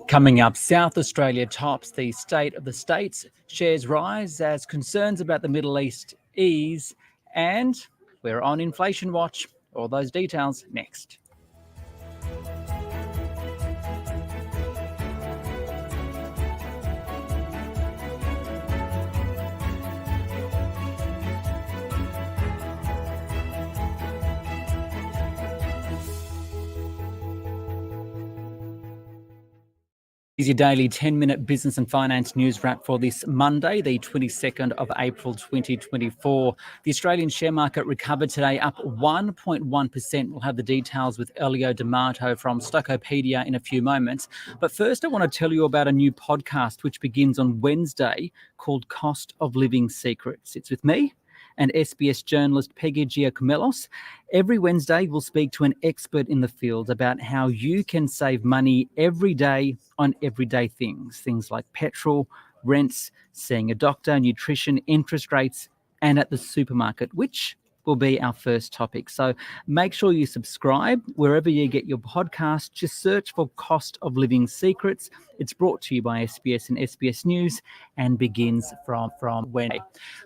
Coming up, South Australia tops the state of the states, shares rise as concerns about the Middle East ease, and we're on inflation watch. All those details next. Here's your daily 10-minute business and finance news wrap for this Monday, the 22nd of April 2024. The Australian share market recovered today, up 1.1%. We'll have the details with Elio D'Amato from Stockopedia in a few moments. But first, I want to tell you about a new podcast which begins on Wednesday called Cost of Living Secrets. It's with me and SBS journalist Peggy Giacomellos. Every Wednesday, we'll speak to an expert in the field about how you can save money every day on everyday things like petrol, rents, seeing a doctor, nutrition, interest rates, and at the supermarket, which will be our first topic. So make sure you subscribe wherever you get your podcast. Just search for Cost of Living Secrets. It's brought to you by SBS and SBS News and begins from Wednesday.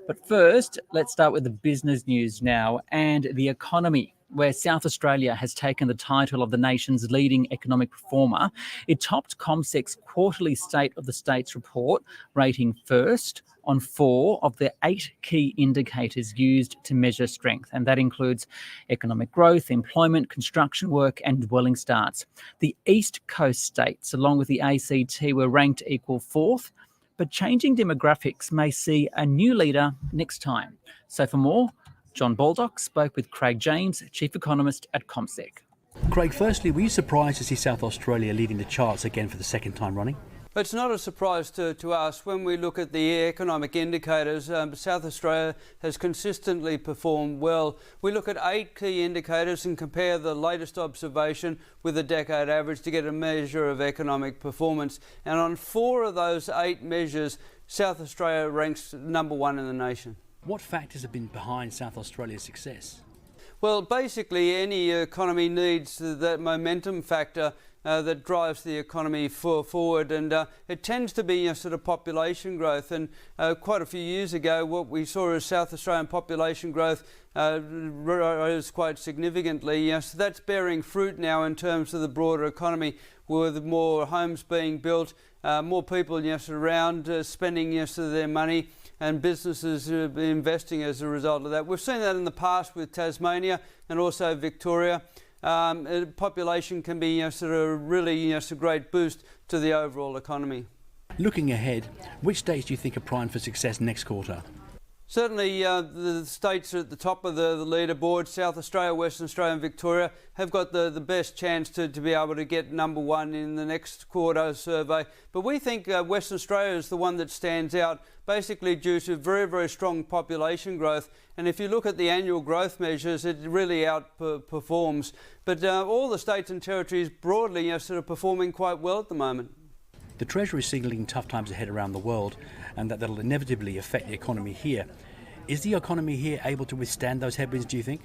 But first, let's start with the business news now and the economy, where South Australia has taken the title of the nation's leading economic performer. It topped CommSec's quarterly State of the States report, rating first on 4 of the 8 key indicators used to measure strength, and that includes economic growth, employment, construction work and dwelling starts. The East Coast states, along with the ACT, were ranked equal 4th, but changing demographics may see a new leader next time. So for more, John Baldock spoke with Craig James, Chief Economist at CommSec. Craig, firstly, were you surprised to see South Australia leading the charts again for the second time running? It's not a surprise to us. When we look at the economic indicators, South Australia has consistently performed well. We look at 8 key indicators and compare the latest observation with the decade average to get a measure of economic performance. And on 4 of those 8 measures, South Australia ranks number 1 in the nation. What factors have been behind South Australia's success? Well, basically any economy needs that momentum factor that drives the economy forward, and it tends to be sort of population growth. And quite a few years ago, what we saw is South Australian population growth rose quite significantly. So that's bearing fruit now in terms of the broader economy, with more homes being built, more people around spending their money, and businesses investing as a result of that. We've seen that in the past with Tasmania and also Victoria. Population can be really a great boost to the overall economy. Looking ahead, which states do you think are primed for success next quarter? Certainly the states at the top of the leaderboard, South Australia, Western Australia and Victoria, have got the best chance to be able to get number 1 in the next quarter survey. But we think Western Australia is the one that stands out, basically due to very, very strong population growth. And if you look at the annual growth measures, it really outperforms. But all the states and territories broadly performing quite well at the moment. The Treasury is signalling tough times ahead around the world, and that'll inevitably affect the economy here. Is the economy here able to withstand those headwinds, do you think?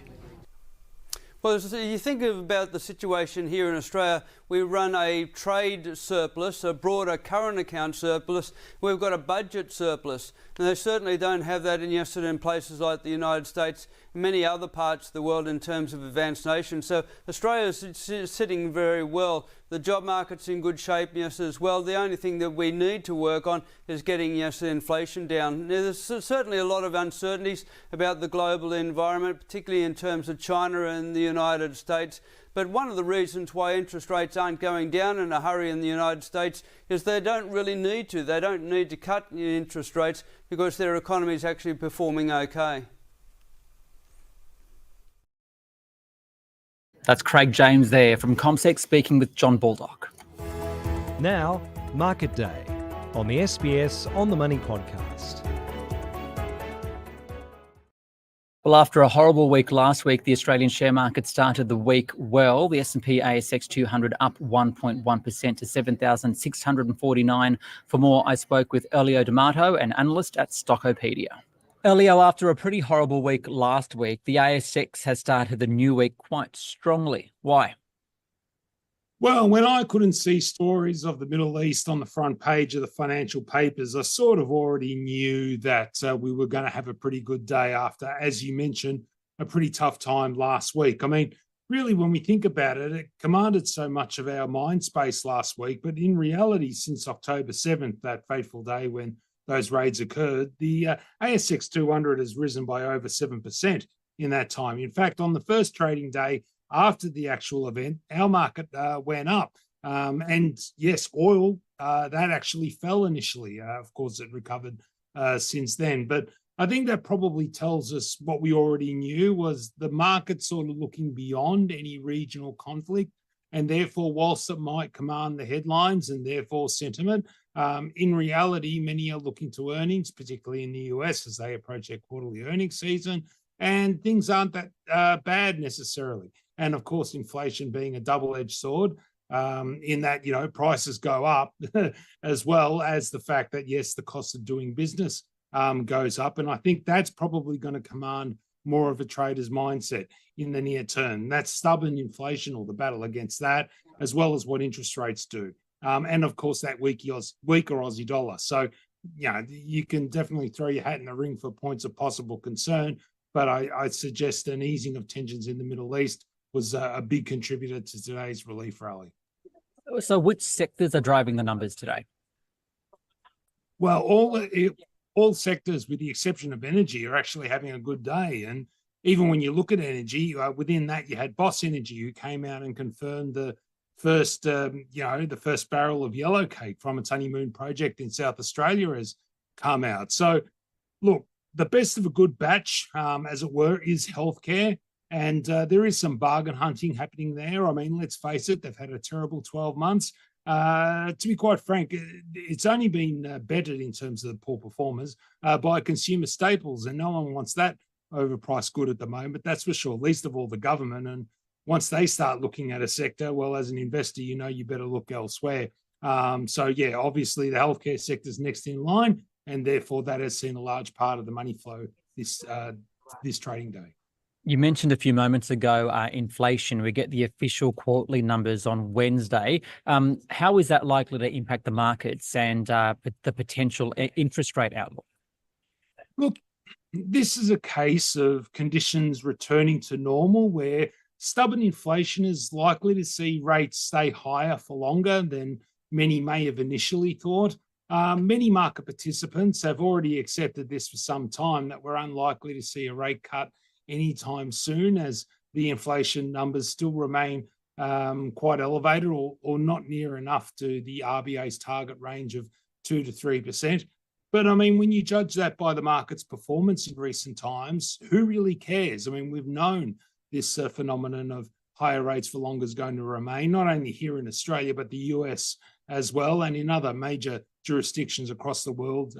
Well, you think about the situation here in Australia, we run a trade surplus, a broader current account surplus. We've got a budget surplus. And they certainly don't have that in places like the United States and many other parts of the world in terms of advanced nations. So Australia is sitting very well. The job market's in good shape, as well. The only thing that we need to work on is getting inflation down. There's certainly a lot of uncertainties about the global environment, particularly in terms of China and the United States. But one of the reasons why interest rates aren't going down in a hurry in the United States is they don't really need to. They don't need to cut interest rates because their economy is actually performing okay. That's Craig James there from CommSec speaking with John Baldock. Now, Market Day on the SBS On The Money podcast. Well, after a horrible week last week, the Australian share market started the week well. The S&P ASX 200 up 1.1% to 7,649. For more, I spoke with Elio D'Amato, an analyst at Stockopedia. Elio, after a pretty horrible week last week, the ASX has started the new week quite strongly. Why? Well, when I couldn't see stories of the Middle East on the front page of the financial papers, I sort of already knew that we were going to have a pretty good day after, as you mentioned, a pretty tough time last week. I mean, really, when we think about it, it commanded so much of our mind space last week. But in reality, since October 7th, that fateful day when those raids occurred, the ASX 200 has risen by over 7% in that time. In fact, on the first trading day, after the actual event, our market went up. And yes, oil, that actually fell initially. Of course, it recovered since then. But I think that probably tells us what we already knew was the market sort of looking beyond any regional conflict. And therefore, whilst it might command the headlines and therefore sentiment, in reality, many are looking to earnings, particularly in the US as they approach their quarterly earnings season. And things aren't that bad necessarily. And of course, inflation being a double-edged sword in that, prices go up as well as the fact that, yes, the cost of doing business goes up. And I think that's probably going to command more of a trader's mindset in the near term. That's stubborn inflation or the battle against that, as well as what interest rates do. And of course, that weaker Aussie dollar. So, you can definitely throw your hat in the ring for points of possible concern. But I suggest an easing of tensions in the Middle East was a big contributor to today's relief rally. So which sectors are driving the numbers today? Well, all sectors, with the exception of energy, are actually having a good day. And even when you look at energy, within that, you had Boss Energy, who came out and confirmed the first barrel of yellowcake from its honeymoon project in South Australia has come out. So, look, the best of a good batch, as it were, is healthcare. And there is some bargain hunting happening there. I mean, let's face it, they've had a terrible 12 months. To be quite frank, it's only been bettered in terms of the poor performers by consumer staples, and no one wants that overpriced good at the moment, that's for sure, least of all the government. And once they start looking at a sector, well, as an investor, you better look elsewhere. So, yeah, obviously the healthcare sector is next in line, and therefore that has seen a large part of the money flow this trading day. You mentioned a few moments ago inflation. We get the official quarterly numbers on Wednesday. How is that likely to impact the markets and the potential interest rate outlook? Look, this is a case of conditions returning to normal where stubborn inflation is likely to see rates stay higher for longer than many may have initially thought. Many market participants have already accepted this for some time, that we're unlikely to see a rate cut anytime soon, as the inflation numbers still remain quite elevated or not near enough to the RBA's target range of 2 to 3%. But I mean, when you judge that by the market's performance in recent times, who really cares? I mean, we've known this phenomenon of higher rates for longer is going to remain, not only here in Australia, but the US as well, and in other major jurisdictions across the world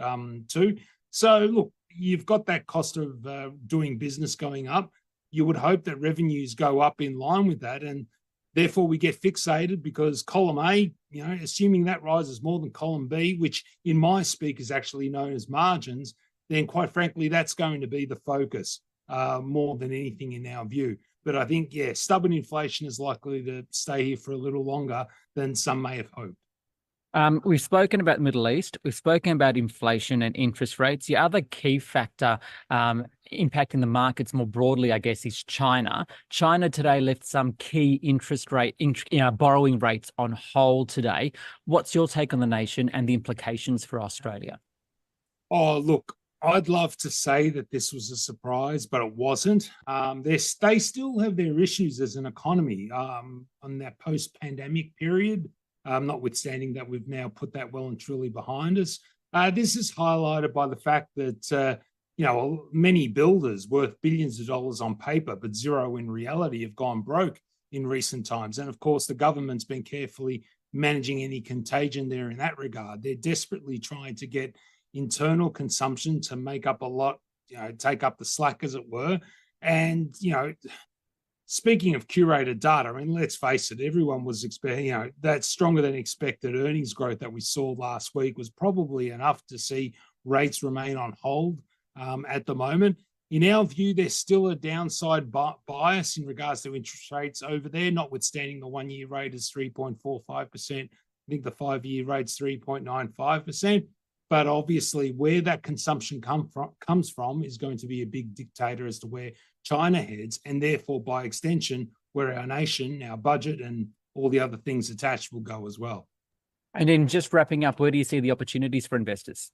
too. So look, you've got that cost of doing business going up. You would hope that revenues go up in line with that, and therefore we get fixated because column A, assuming that rises more than column B, which in my speak is actually known as margins, then quite frankly, that's going to be the focus more than anything in our view. But I think, stubborn inflation is likely to stay here for a little longer than some may have hoped. We've spoken about the Middle East. We've spoken about inflation and interest rates. The other key factor impacting the markets more broadly, I guess, is China. China today left some key interest rate, borrowing rates on hold today. What's your take on the nation and the implications for Australia? Oh, look, I'd love to say that this was a surprise, but it wasn't. They still have their issues as an economy on that post-pandemic period. Notwithstanding that we've now put that well and truly behind us. This is highlighted by the fact that, many builders worth billions of dollars on paper, but zero in reality, have gone broke in recent times. And of course, the government's been carefully managing any contagion there in that regard. They're desperately trying to get internal consumption to make up a lot, take up the slack, as it were. And, speaking of curated data, I mean, let's face it, everyone was expecting, that stronger than expected earnings growth that we saw last week was probably enough to see rates remain on hold at the moment. In our view, there's still a downside bias in regards to interest rates over there, notwithstanding the 1-year rate is 3.45%. I think the 5-year rate's 3.95%. But obviously, where that consumption comes from is going to be a big dictator as to where China heads, and therefore, by extension, where our nation, our budget, and all the other things attached will go as well. And then just wrapping up, where do you see the opportunities for investors?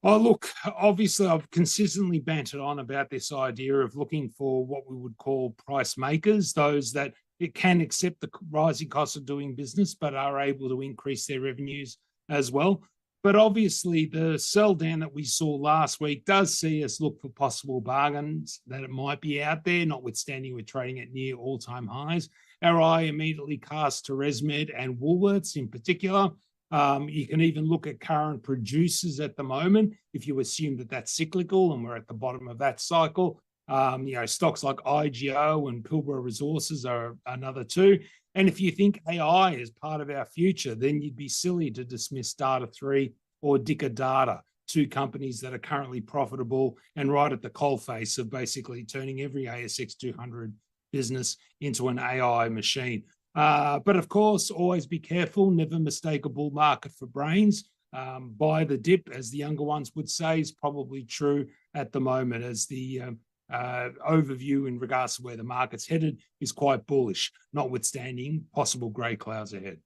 Oh, look, obviously, I've consistently bantered on about this idea of looking for what we would call price makers, those that it can accept the rising cost of doing business, but are able to increase their revenues as well. But obviously, the sell down that we saw last week does see us look for possible bargains that it might be out there, notwithstanding we're trading at near all-time highs. Our eye immediately cast to ResMed and Woolworths in particular. You can even look at current producers at the moment, if you assume that that's cyclical and we're at the bottom of that cycle. Stocks like IGO and Pilbara Resources are another two. And if you think AI is part of our future, then you'd be silly to dismiss Data3 or Dicker Data, two companies that are currently profitable and right at the coalface of basically turning every ASX 200 business into an AI machine. But of course, always be careful, never mistake a bull market for brains. Buy the dip, as the younger ones would say, is probably true at the moment, as the overview in regards to where the market's headed is quite bullish, notwithstanding possible grey clouds ahead.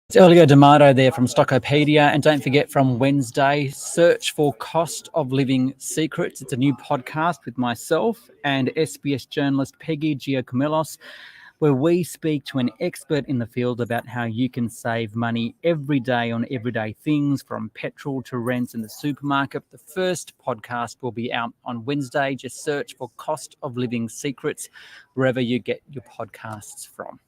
It's Elio D'Amato there from Stockopedia. And don't forget, from Wednesday, search for Cost of Living Secrets. It's a new podcast with myself and SBS journalist Peggy Giacomellos, where we speak to an expert in the field about how you can save money every day on everyday things, from petrol to rents in the supermarket. The first podcast will be out on Wednesday. Just search for Cost of Living Secrets wherever you get your podcasts from.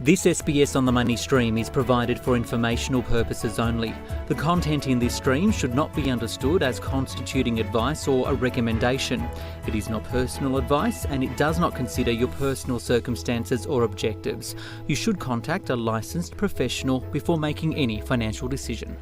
This SBS On The Money stream is provided for informational purposes only. The content in this stream should not be understood as constituting advice or a recommendation. It is not personal advice and it does not consider your personal circumstances or objectives. You should contact a licensed professional before making any financial decision.